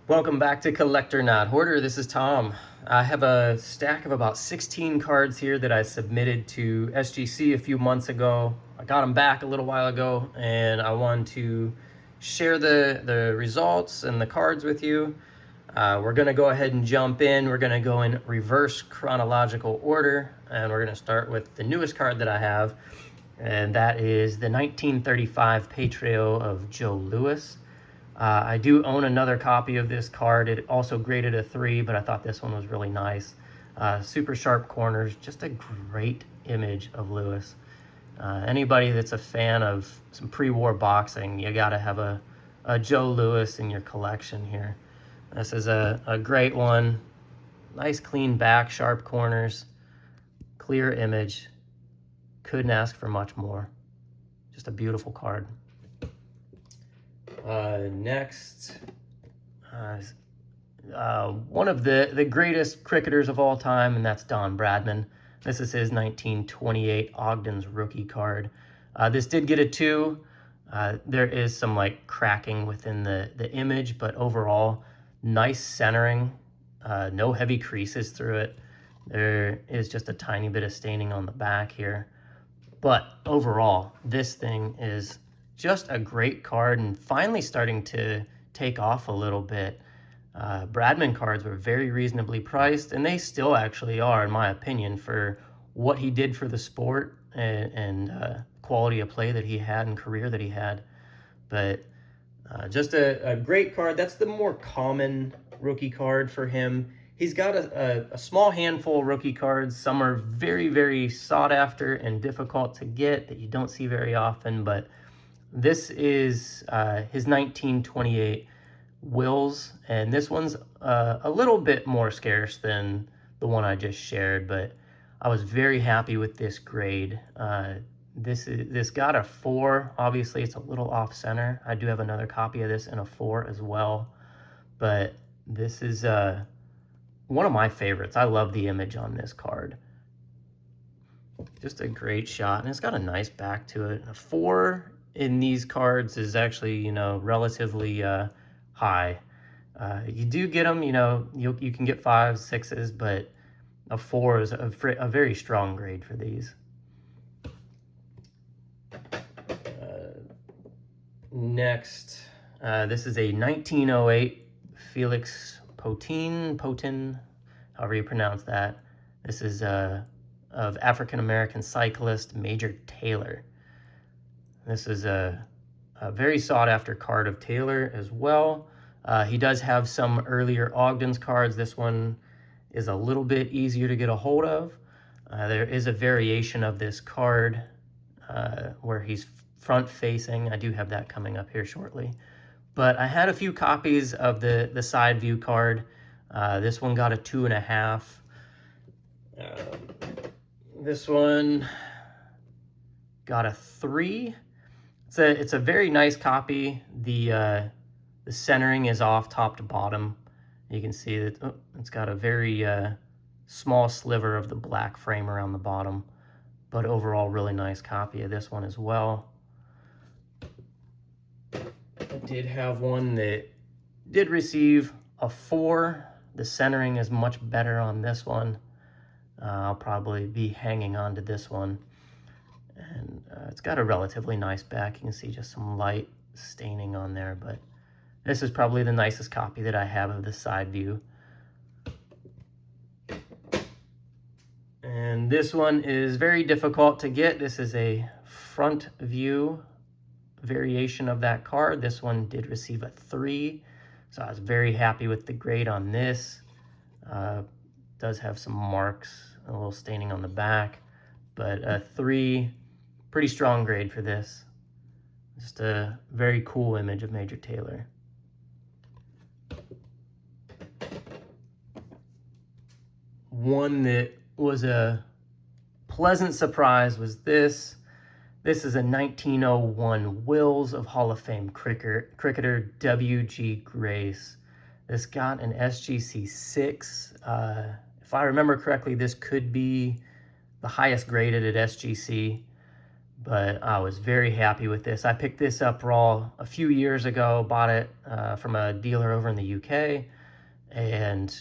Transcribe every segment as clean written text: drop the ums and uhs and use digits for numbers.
Welcome back to Collector Not Hoarder. This is Tom. I have a stack of about 16 cards here that I submitted to SGC a few months ago. I got them back a little while ago and I wanted to share the results and the cards with you. We're going to go ahead and jump in. We're going to go in reverse chronological order, and we're going to start with the newest card that I have, and that is the 1935 Patriot of Joe Louis. I do own another copy of this card. It also graded a 3, but I thought this one was really nice. Super sharp corners, just a great image of Lewis. Anybody that's a fan of some pre-war boxing, you gotta have a Joe Louis in your collection here. This is a great one. Nice clean back, sharp corners, clear image. Couldn't ask for much more. Just a beautiful card. Next, one of the greatest cricketers of all time, and that's Don Bradman. This is his 1928 Ogden's rookie card. This did get a 2. There is some like cracking within the image, but overall, nice centering, no heavy creases through it. There is just a tiny bit of staining on the back here. But overall, this thing is just a great card and finally starting to take off a little bit. Bradman cards were very reasonably priced, and they still actually are, in my opinion, for what he did for the sport and quality of play that he had and career that he had. But just a great card. That's the more common rookie card for him. He's got a small handful of rookie cards. Some are very, very sought after and difficult to get that you don't see very often, but this is his 1928 Wills, and this one's a little bit more scarce than the one I just shared, but I was very happy with this grade. This got a 4. Obviously, it's a little off center. I do have another copy of this in a 4 as well, but this is one of my favorites. I love the image on this card. Just a great shot, and it's got a nice back to it. A 4 in these cards is actually, you know, relatively high. You do get them, you know, you can get 5s, 6s, but a 4 is a very strong grade for these. Next, this is a 1908 Felix Potin, however you pronounce that. This is of African-American cyclist Major Taylor. This is a very sought-after card of Taylor as well. He does have some earlier Ogden's cards. This one is a little bit easier to get a hold of. There is a variation of this card where he's front-facing. I do have that coming up here shortly. But I had a few copies of the side view card. This one got a 2.5. This one got a 3. It's a very nice copy. The centering is off top to bottom. You can see that it's got a very small sliver of the black frame around the bottom, but overall really nice copy of this one as well. I did have one that did receive a 4. The centering is much better on this one. I'll probably be hanging on to this one. And it's got a relatively nice back. You can see just some light staining on there, but this is probably the nicest copy that I have of the side view. And this one is very difficult to get. This is a front view variation of that card. This one did receive a 3, so I was very happy with the grade on this. Does have some marks, a little staining on the back, but a 3, pretty strong grade for this. Just a very cool image of Major Taylor. One that was a pleasant surprise was this. This is a 1901 Wills of Hall of Fame cricketer W.G. Grace. This got an SGC 6. If I remember correctly, this could be the highest graded at SGC. but I was very happy with this. I picked this up raw a few years ago, bought it from a dealer over in the UK, and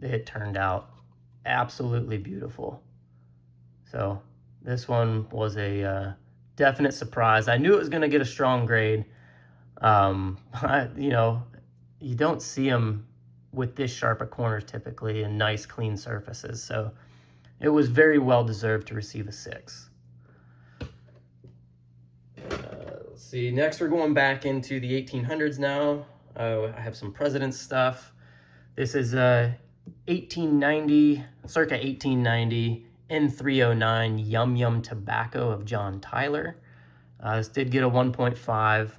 it turned out absolutely beautiful. So this one was a definite surprise. I knew it was going to get a strong grade. You know, you don't see them with this sharp at corners typically and nice clean surfaces. So it was very well deserved to receive a 6. Let's see, next we're going back into the 1800s now. I have some President's stuff. This is 1890, circa 1890, N309 Yum Yum Tobacco of John Tyler. This did get a 1.5.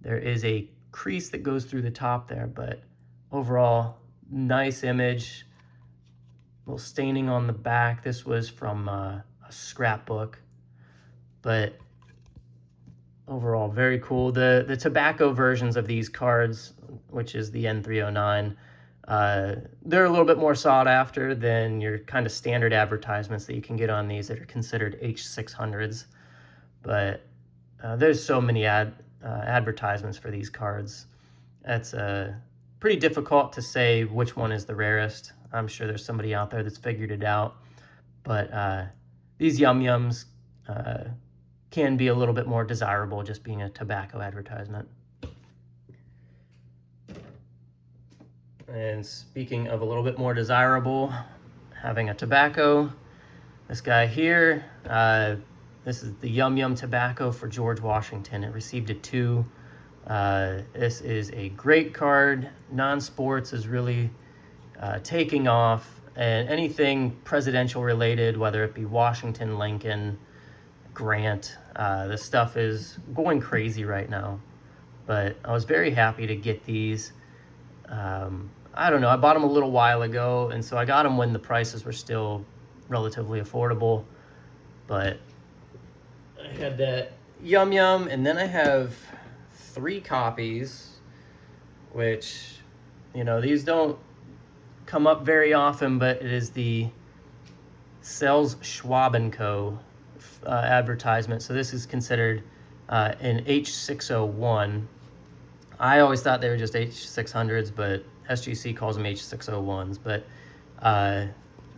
There is a crease that goes through the top there, but overall, nice image. A little staining on the back. This was from a scrapbook, but overall, very cool. The tobacco versions of these cards, which is the N309, they're a little bit more sought after than your kind of standard advertisements that you can get on these that are considered H600s. But there's so many advertisements for these cards. It's pretty difficult to say which one is the rarest. I'm sure there's somebody out there that's figured it out. But these Yum Yums can be a little bit more desirable just being a tobacco advertisement. And speaking of a little bit more desirable, having a tobacco, this guy here, this is the Yum Yum tobacco for George Washington. It received a 2. This is a great card. Non-sports is really taking off, and anything presidential related, whether it be Washington, Lincoln, Grant, this stuff is going crazy right now. But I was very happy to get these. I don't know, I bought them a little while ago, and so I got them when the prices were still relatively affordable. But I had that Yum Yum, and then I have 3 copies, which, you know, these don't come up very often, but it is the Sells Schwab & Co. Advertisement. So this is considered an H601. I always thought they were just H600s, but SGC calls them H601s. But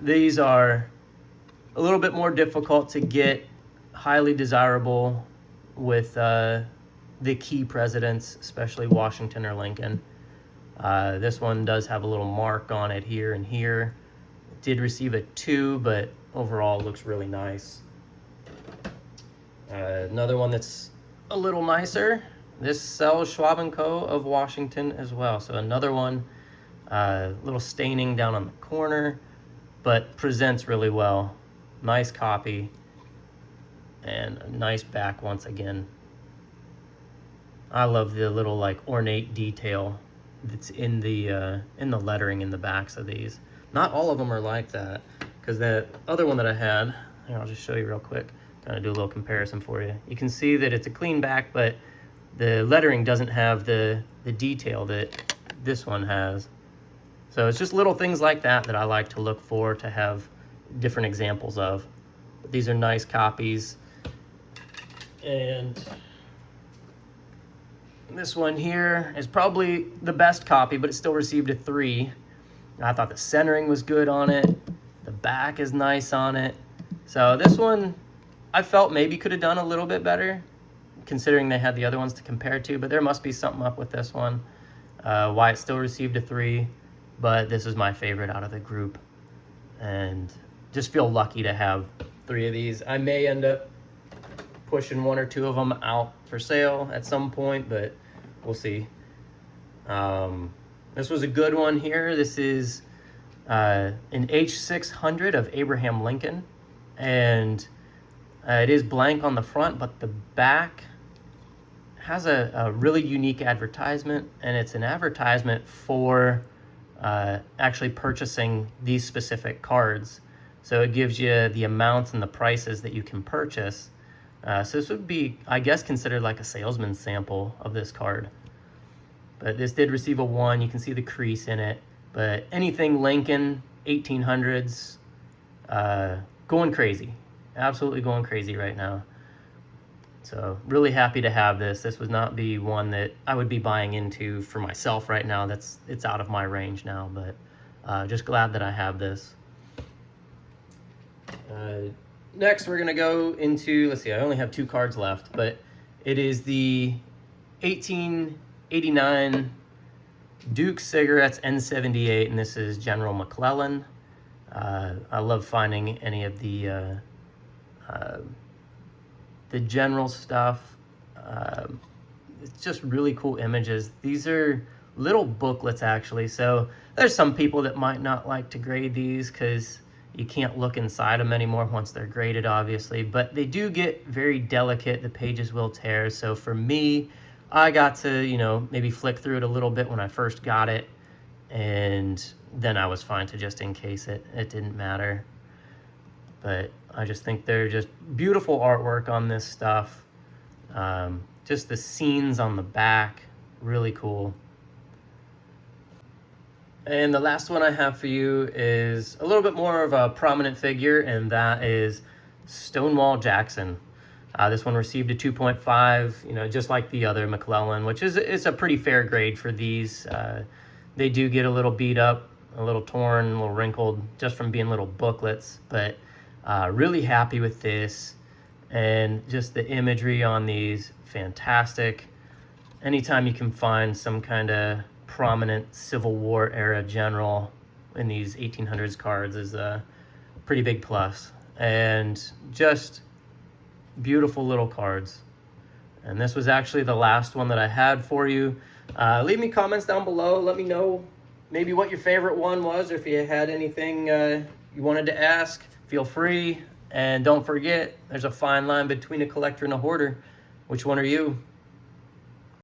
these are a little bit more difficult to get, highly desirable with the key presidents, especially Washington or Lincoln. This one does have a little mark on it here and here. It did receive a 2, but overall looks really nice. Another one that's a little nicer. This sells Schwab & Co. of Washington as well. So another one, little staining down on the corner, but presents really well. Nice copy and a nice back once again. I love the little like ornate detail that's in the lettering in the backs of these. Not all of them are like that, because that other one that I had, here, I'll just show you real quick, kind of do a little comparison for you. You can see that it's a clean back, but the lettering doesn't have the detail that this one has. So it's just little things like that that I like to look for, to have different examples of. But these are nice copies. And this one here is probably the best copy, but it still received a 3. I thought the centering was good on it. The back is nice on it. So this one, I felt maybe could have done a little bit better, considering they had the other ones to compare to, but there must be something up with this one, why it still received a 3, but this is my favorite out of the group, and just feel lucky to have 3 of these. I may end up pushing 1 or 2 of them out for sale at some point, but we'll see. This was a good one here. This is an H600 of Abraham Lincoln, and it is blank on the front, but the back has a really unique advertisement, and it's an advertisement for actually purchasing these specific cards. So it gives you the amounts and the prices that you can purchase. So this would be, I guess, considered like a salesman's sample of this card. But this did receive a 1. You can see the crease in it. But anything Lincoln, 1800s, going crazy. Absolutely going crazy right now. So really happy to have this. This would not be one that I would be buying into for myself right now. It's out of my range now, but just glad that I have this. Next, we're gonna go into, let's see, I only have 2 cards left, but it is the 1889 Duke Cigarettes N78, and this is General McClellan. I love finding any of the general stuff. It's just really cool images. These are little booklets actually, so there's some people that might not like to grade these because you can't look inside them anymore once they're graded, obviously, but they do get very delicate. The pages will tear. So for me, I got to, you know, maybe flick through it a little bit when I first got it, and then I was fine to just encase it. It didn't matter. But I just think they're just beautiful artwork on this stuff. Just the scenes on the back, really cool. And the last one I have for you is a little bit more of a prominent figure, and that is Stonewall Jackson. This one received a 2.5, you know, just like the other McClellan, which is a pretty fair grade for these. They do get a little beat up, a little torn, a little wrinkled, just from being little booklets, but really happy with this. And just the imagery on these, fantastic. Anytime you can find some kind of prominent Civil War era general in these 1800s cards is a pretty big plus. And just beautiful little cards. And this was actually the last one that I had for you. Leave me comments down below. Let me know maybe what your favorite one was, or if you had anything you wanted to ask. Feel free. And don't forget, there's a fine line between a collector and a hoarder. Which one are you?